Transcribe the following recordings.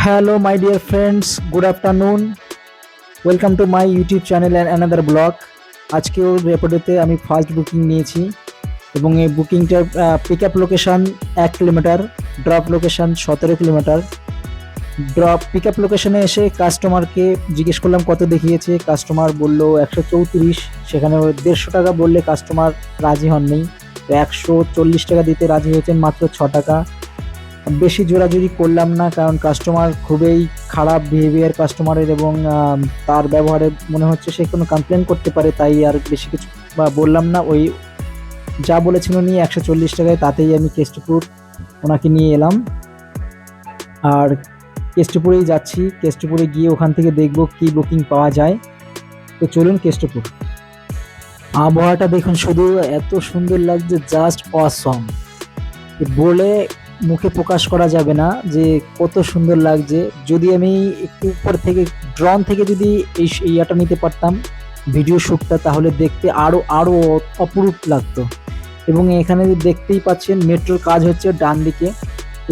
Hello, my dear friends. Good afternoon. Welcome to my YouTube channel and another blog. আজকেও রেপোর্টেতে আমি first booking নিয়েছি এবং এই বুকিংটার pick up location 1 kilometre, drop location 17 kilometre. Drop pick up লোকেশানে এসে কাস্টমারকে জিজ্ঞেস করলাম কত দেখিয়েছে। কাস্টমার বলল 134। সেখানে 150 টাকা বললে কাস্টমার রাজি হননি, তো 140 টাকা দিতে রাজি হয়েছেন মাত্র 6 টাকা। বেশি জোরাজুরি করলাম না, কারণ কাস্টমার খুবই খারাপ বিহেভিয়ার কাস্টমারের এবং তার ব্যবহারে মনে হচ্ছে সে কোনো কমপ্লেন করতে পারে, তাই আর বেশি কিছু বললাম না। ওই যা বলেছিল নিয়ে 140 টাকায়, তাতেই আমি কেষ্টপুর ওনাকে নিয়ে এলাম। আর কেষ্টপুরেই যাচ্ছি, কেষ্টপুরে গিয়ে ওখান থেকে দেখব কি বুকিং পাওয়া যায়। তো চলুন কেষ্টপুর। আবহাওয়াটা দেখুন, শুধু এত সুন্দর লাগছে, জাস্ট অসম, বলে মুখে প্রকাশ করা যাবে না যে কত সুন্দর লাগছে। যদি আমি একটু উপর থেকে ড্রোন থেকে যদি এই ইয়াটা নিতে পারতাম, ভিডিও শ্যুটটা, তাহলে দেখতে আরও অপরূপ লাগতো। এবং এখানে দেখতেই পাচ্ছেন মেট্রোর কাজ হচ্ছে ডান দিকে।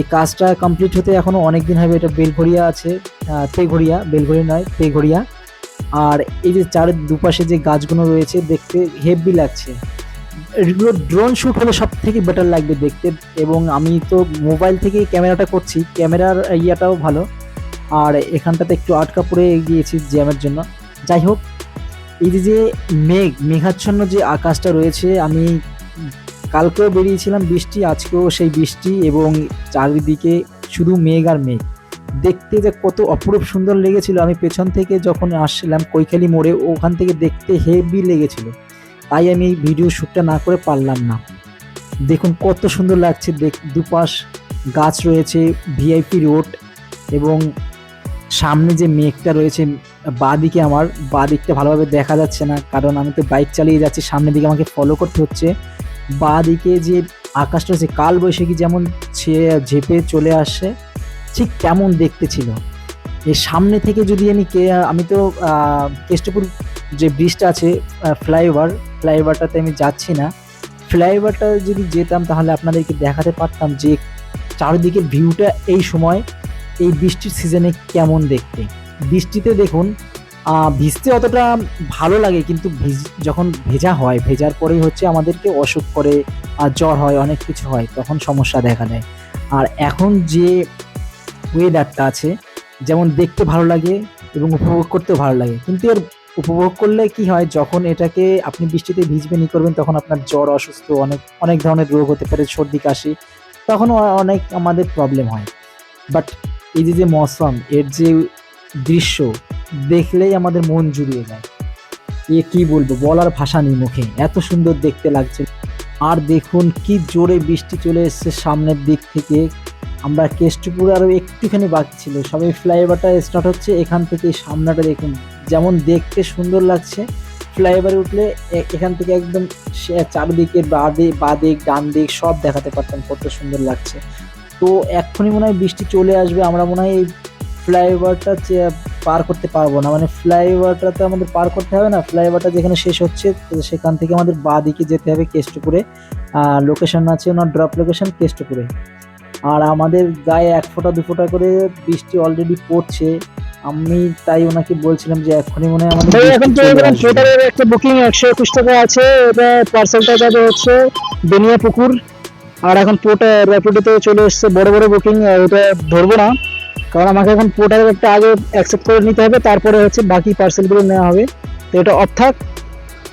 এই কাজটা কমপ্লিট হতে এখনও অনেক দিন হবে। এটা বেলঘরিয়া আছে, বেলঘরিয়া নয়, তেঘরিয়া। আর এই যে চারের দুপাশে যে গাছগুলো রয়েছে, দেখতে হেভি লাগছে। এগুলো ড্রোন শ্যুট হলে সব থেকে বেটার লাগবে দেখতে। এবং আমি তো মোবাইল থেকে ক্যামেরাটা করছি, ক্যামেরার ইয়াটাও ভালো। আর এখানটাতে একটু আটকা পড়ে গিয়েছি জ্যামের জন্য। যাই হোক, এই যে মেঘাচ্ছন্ন যে আকাশটা রয়েছে, আমি কালকেও বেরিয়েছিলাম বৃষ্টি, আজকেও সেই বৃষ্টি এবং চারিদিকে শুধু মেঘ আর মেঘ। দেখতে যে কত অপরূপ সুন্দর লেগেছিল। আমি পেছন থেকে যখন আসছিলাম কৈখালি মোড়ে, ওখান থেকে দেখতে হেভি লেগেছিল, তাই আমি এই ভিডিও শ্যুটটা না করে পারলাম না। দেখুন কত সুন্দর লাগছে, দুপাশ গাছ রয়েছে, ভিআইপি রোড, এবং সামনে যে মেঘটা রয়েছে বাঁদিকে, আমার বাঁদিকটা ভালোভাবে দেখা যাচ্ছে না, কারণ আমি তো বাইক চালিয়ে যাচ্ছি, সামনের দিকে আমাকে ফলো করতে হচ্ছে। বাঁদিকে যে আকাশটা রয়েছে, কাল বৈশাখী যেমন ঝেপে চলে আসে, ঠিক কেমন দেখতে ছিল। এই সামনে থেকে যদি আমি তো কেষ্টপুর যে ব্রিজটা আছে, ফ্লাইওভারটাতে আমি যাচ্ছি না। ফ্লাইওভারটা যদি যেতাম তাহলে আপনাদেরকে দেখাতে পারতাম যে চারিদিকের ভিউটা এই সময় এই বৃষ্টির সিজনে কেমন দেখতে। বৃষ্টিতে দেখুন, ভিজতে অতটা ভালো লাগে, কিন্তু যখন ভেজা হয়, ভেজার পরেই হচ্ছে আমাদেরকে অসুখ করে, জ্বর হয়, অনেক কিছু হয়, তখন সমস্যা দেখা দেয়। আর এখন যে ওয়েদারটা আছে, যেমন দেখতে ভালো লাগে এবং উপভোগ করতেও ভালো লাগে, কিন্তু এর উপভোগ করলে কি হয়, যখন এটাকে আপনি বৃষ্টিতে ভিজবেন করবেন, তখন আপনার জ্বর, অসুস্থ, অনেক ধরনের রোগ হতে পারে, সর্দি কাশি, তখন অনেক আমাদের প্রবলেম হয়। বাট এই যে মৌসুম, এর যে দৃশ্য দেখলেই আমাদের মন জুড়িয়ে যায়। কি বলবো, বলার ভাষা নেই মুখে, এত সুন্দর দেখতে লাগছে। আর দেখুন কি জোরে বৃষ্টি চলে এসছে সামনের দিক থেকে। আমরা কেষ্টপুর আরও একটুখানি বাকি ছিল, সবাই ফ্লাইওভারটা স্টার্ট হচ্ছে। এখান থেকে সামনাটা দেখুন যেমন দেখতে সুন্দর লাগছে। ফ্লাইওভারে উঠলে এখান থেকে একদম চারিদিকে বাদিক ডান দিক সব দেখাতে পারতাম, কত সুন্দর লাগছে। তো এক্ষুনি মনে হয় বৃষ্টি চলে আসবে, আমরা মনে হয় এই ফ্লাইওভারটা পার করতে পারবো না। মানে ফ্লাইওভারটা তো আমাদের পার করতে হবে না, ফ্লাইওভারটা যেখানে শেষ হচ্ছে সেখান থেকে আমাদের বাঁ দিকে যেতে হবে কেষ্টপুরে। লোকেশন আছে ওনার, ড্রপ লোকেশন কেষ্টপুরে। আর আমাদের গায়ে 1 ফোঁটা 2 ফোঁটা করে বৃষ্টি অলরেডি পড়ছে। আমি তাই ওনাকে বলছিলাম যে এখনই মনে হয় আমাদের একটা বুকিং 121 টাকা আছে, এটা পার্সেলটা যাবে হচ্ছে বেনিয়াপুকুর। আর এখন র্যাপিডোতে চলে এসছে বড় বুকিং, ওটা ধরবো না, কারণ আমাকে এখন পোর্টার একটা আগে অ্যাকসেপ্ট করে নিতে হবে, তারপরে হচ্ছে বাকি পার্সেলগুলো নেওয়া হবে। তো এটা অর্থাৎ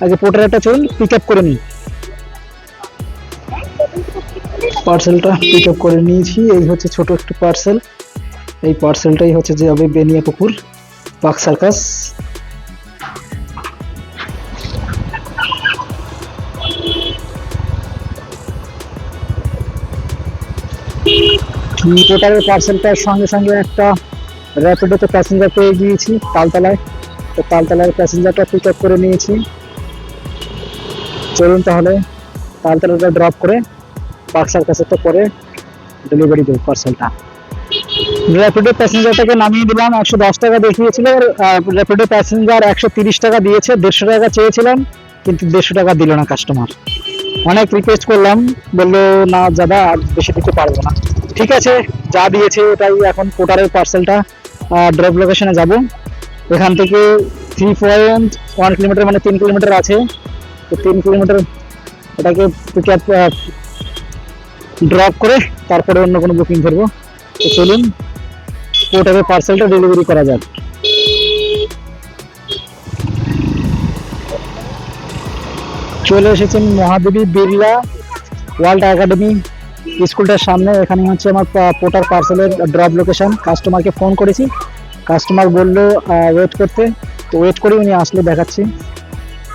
আগে পোর্টার একটা চলুন পিক আপ করে নিই। পার্সেলটা পিক আপ করে নিয়েছি, এই হচ্ছে ছোট একটু পার্সেল। এই পার্সেলটাই হচ্ছে যে হবে বেনিয়াপুকুর পার্ক সার্কাস। পোর্টারের পার্সেলটার সঙ্গে সঙ্গে একটা র্যাপিডোতে প্যাসেঞ্জার পেয়ে গিয়েছি তালতলায়। তো তালতলার প্যাসেঞ্জারটা পিক আপ করে নিয়েছি। চলুন তাহলে তালতলাটা ড্রপ করে পার্ক সার্কাসেরটা পরে ডেলিভারি দেবো পার্সেলটা। র্যাপিডো প্যাসেঞ্জারটাকে নামিয়ে দিলাম, 110 টাকা দেখিয়েছিল, র্যাপিডো প্যাসেঞ্জার 130 টাকা দিয়েছে। 150 টাকা চেয়েছিলাম, কিন্তু 150 টাকা দিল না কাস্টমার। অনেক রিকোয়েস্ট করলাম, বললো না দাদা আর বেশি দিতে পারবো না। ঠিক আছে, যা দিয়েছে ওটাই এখন পোর্টারের পার্সেলটা ড্রপ লোকেশনে যাব। এখান থেকে 3.1 কিলোমিটার মানে 3 কিলোমিটার আছে, তো 3 কিলোমিটার ওটাকে পিক আপ ড্রপ করে তারপরে অন্য কোনো বুকিং করবো। তো চলুন পোর্টারের পার্সেলটা ডেলিভারি করা যাক। চলে এসেছেন মহাদেবী বিড়লা ওয়ার্ল্ড একাডেমি স্কুলটার সামনে। এখানে হচ্ছে আমার পোর্টার পার্সেলের ড্রপ লোকেশন। কাস্টমারকে ফোন করেছি, কাস্টমার বললো ওয়েট করতে, তো ওয়েট করে উনি আসলে দেখাচ্ছি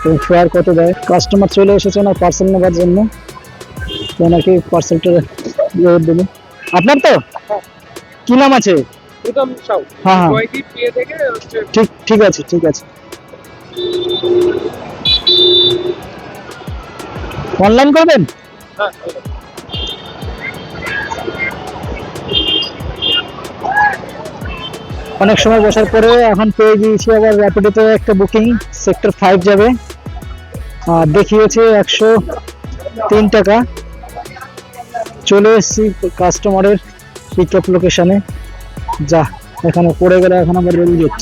তো ফেয়ার কত দেয়। কাস্টমার চলে এসেছে ওনার পার্সেল নেবার জন্য, তো ওনাকে পার্সেলটা দেবো। আপনার তো কি নাম আছে? হ্যাঁ হ্যাঁ ঠিক ঠিক আছে ঠিক আছে। অনলাইন করবেন? অনেক সময় বসার পরে এখন পেয়ে গিয়েছি আবার র্যাপিডোতে একটা বুকিং, সেক্টর 5 যাবে। দেখিয়েছে 103 টাকা। চলে এসেছি কাস্টমারের পিক আপ লোকেশনে। যা এখানে পড়ে গেলে এখন আবার রেল গেট।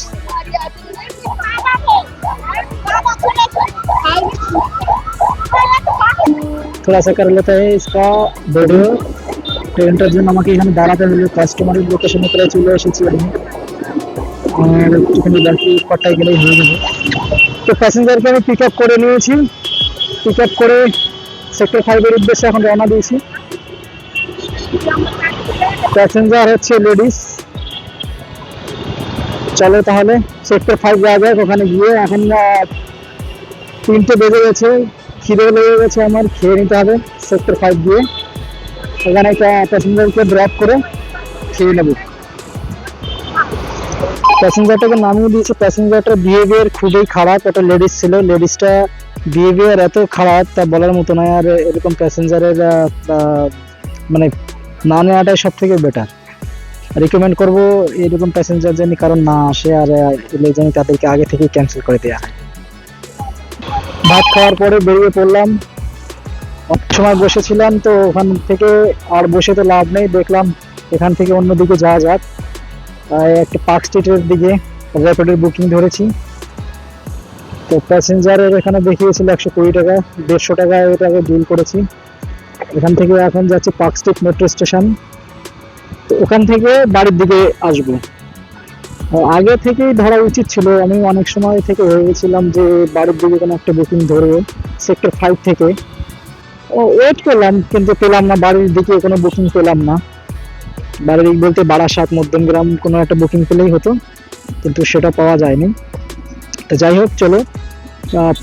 थोड़ा सा कर लेता है इसका वीडियो। ট্রেনটার জন্য আমাকে এখানে দাঁড়াতে হলো, কাস্টমারের লোকেশনে প্রায় চলে এসেছি আমি, আর একটুখানি বাকি কটায় গেলেই হয়ে যাবে। তো প্যাসেঞ্জারকে আমি পিক আপ করে নিয়েছি, পিক আপ করে সেক্টর 5-এর উদ্দেশ্যে এখন রওনা দিয়েছি। প্যাসেঞ্জার হচ্ছে লেডিস। চলো তাহলে সেক্টর 5 যাওয়া যাক। ওখানে গিয়ে এখন 3টে বেজে গেছে, খিদে লেগে গেছে আমার, খেয়ে নিতে হবে সেক্টর 5 দিয়ে। ওখানে একটা প্যাসেঞ্জারকে ড্রপ করে খেয়ে নেব। প্যাসেঞ্জারটাকে নামিয়ে দিয়েছে। প্যাসেঞ্জারটার বিহেভিয়ার খুবই খারাপ, ওটা লেডিস ছিল। লেডিসটা বিহেভিয়ার এত খারাপ তা বলার মতো নয়। আর এরকম প্যাসেঞ্জারের মানে না নেওয়াটাই সব থেকে বেটার। রিকমেন্ড করবো এরকম প্যাসেঞ্জার যেন কারণ না আসে, আর এলে যেন তাদেরকে আগে থেকে ক্যান্সেল করে দেওয়া হয়। ভাত খাওয়ার পরে বেরিয়ে পড়লাম। অনেক সময় বসেছিলাম, তো ওখান থেকে আর বসে তো লাভ নেই, দেখলাম এখান থেকে অন্যদিকে যাওয়া যাক। একটা পার্ক স্ট্রিটের দিকে র্যাপিডোর বুকিং ধরেছি। তো প্যাসেঞ্জারের এখানে দেখিয়েছিল 120 টাকা, 150 টাকা এটাকে বিল করেছি। এখান থেকে এখন যাচ্ছি পার্ক স্ট্রিট মেট্রো স্টেশন। তো ওখান থেকে বাড়ির দিকে আসবো। আগে থেকেই ধরা উচিত ছিল, আমি অনেক সময় থেকে ভেবেছিলাম যে বাড়ির দিকে কোনো একটা বুকিং ধরবো সেক্টর 5 থেকে। ওয়েট করলাম কিন্তু পেলাম না, বাড়ির দিকে কোনো বুকিং পেলাম না। বাড়ির দিক বলতে বারাসাত মধ্যমগ্রাম কোনো একটা বুকিং পেলেই হতো, কিন্তু সেটা পাওয়া যায়নি। তো যাই হোক, চলো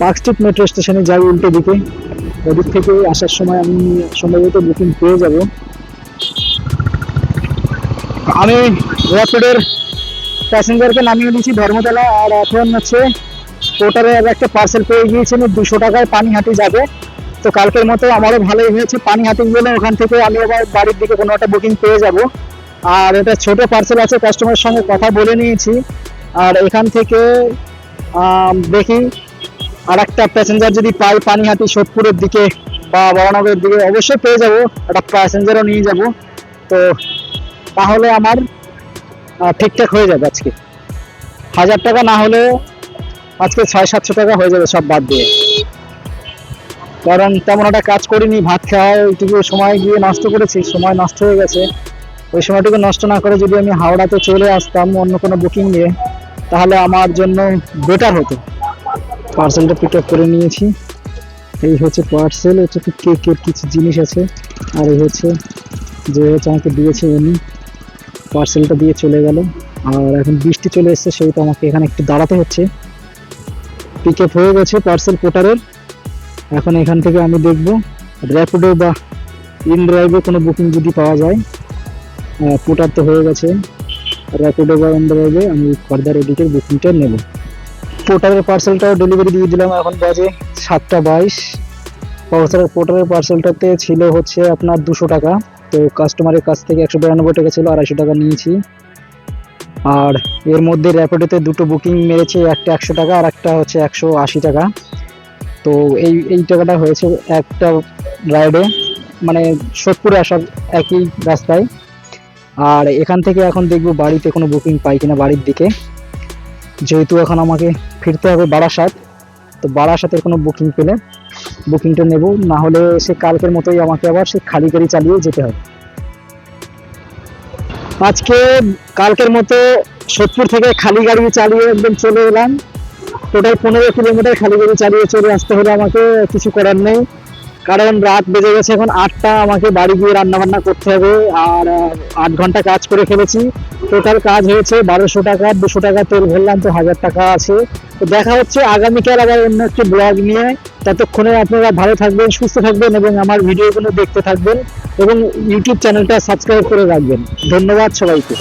পার্ক স্ট্রিট মেট্রো স্টেশনে যাই উল্টো দিকে। ওদিক থেকে আসার সময় আমি সম্ভবত বুকিং পেয়ে যাব। আমি র্যাপিডোর প্যাসেঞ্জারকে নামিয়ে দিয়েছি ধর্মতলা, আর এখন হচ্ছে পোর্টারের একটা পার্সেল পেয়ে গিয়েছি আমি, 200 টাকায় পানিহাটি যাবে। তো কালকের মতো আমারও ভালোই হয়েছে, পানিহাটি গেলে ওখান থেকে আমি আবার বাড়ির দিকে কোনো একটা বুকিং পেয়ে যাব। আর এটা ছোট পার্সেল আছে, কাস্টমারের সঙ্গে কথা বলে নিয়েছি। আর এখান থেকে দেখি আর একটা প্যাসেঞ্জার যদি পাই পানিহাটি সোদপুরের দিকে বা বরানগরের দিকে, অবশ্যই পেয়ে যাব, একটা প্যাসেঞ্জারও নিয়ে যাব। তো তাহলে আমার ঠিকঠাক হয়ে যাবে। আজকে 1000 টাকা না হলে আজকে 600-700 টাকা হয়ে যাবে সব বাদ দিয়ে। কারণ তেমন একটা কাজ করিনি, ভাত খাওয়া ওইটুকু সময় গিয়ে নষ্ট করেছি, সময় নষ্ট হয়ে গেছে। ওই সময়টুকু নষ্ট না করে যদি আমি হাওড়াতে চলে আসতাম অন্য কোনো বুকিং নিয়ে, তাহলে আমার জন্য বেটার হতো। পার্সেলটা পিক আপ করে নিয়েছি। এই হচ্ছে পার্সেল, এটা তো কেকের কিছু জিনিস আছে। আর এই হচ্ছে যে হচ্ছে আমাকে দিয়েছে উনি, পার্সেলটা দিয়ে চলে গেল। আর এখন বৃষ্টি চলে এসছে, সেই তো আমাকে এখানে একটু দাঁড়াতে হচ্ছে। পিক আপ হয়ে গেছে পার্সেল পোর্টারের। এখন এখান থেকে আমি দেখব র্যাপিডো বা ইন ড্রাইভে কোনো বুকিং যদি পাওয়া যায়। পোর্টার তো হয়ে গেছে, র্যাপিডো বা ইন ড্রাইভে আমি ফার্দার এদিকের বুকিংটা নেব। পোর্টারের পার্সেলটাও ডেলিভারি দিয়ে দিলাম, এখন বাজে 7:22। পোর্টারের পার্সেলটাতে ছিল হচ্ছে আপনার 200 টাকা। তো কাস্টমারের কাছ থেকে 192 টাকা ছিল, 250 টাকা নিয়েছি। আর এর মধ্যে র্যাপিডোতে দুটো বুকিং মেরেছে, একটা 100 টাকা আর একটা হচ্ছে 180 টাকা। তো এই টাকাটা হয়েছে একটা রাইডে, মানে সোদপুরে আসার একই রাস্তায় আর এখান থেকে এখন দেখবো বাড়িতে কোনো বুকিং পাই কিনা বাড়ির দিকে, যেহেতু এখন আমাকে ফিরতে হবে বারাসাত। তো বারাসাতের কোনো বুকিং পেলে বুকিংটা নেব, না হলে সে কালকের মতোই আমাকে আবার সে খালি গাড়ি চালিয়ে যেতে হবে। আজকে কালকের মতো সোদপুর থেকে খালি গাড়ি চালিয়ে একদম চলে এলাম। টোটাল 15 কিলোমিটার খালি গাড়ি চালিয়ে চলে আসতে হলো আমাকে, কিছু করার নেই। কারণ রাত বেজে গেছে এখন 8টা, আমাকে বাড়ি গিয়ে রান্না বান্না করতে হবে। আর 8 ঘন্টা কাজ করে ফেলেছি। টোটাল কাজ হয়েছে 1200 টাকা, 200 টাকা তেল ভরলাম, তো 1000 টাকা আছে। তো দেখা হচ্ছে আগামীকাল আবার অন্য একটি ব্লগ নিয়ে। ততক্ষণে আপনারা ভালো থাকবেন, সুস্থ থাকবেন এবং আমার ভিডিওগুলো দেখতে থাকবেন এবং ইউটিউব চ্যানেলটা সাবস্ক্রাইব করে রাখবেন। ধন্যবাদ সবাইকে।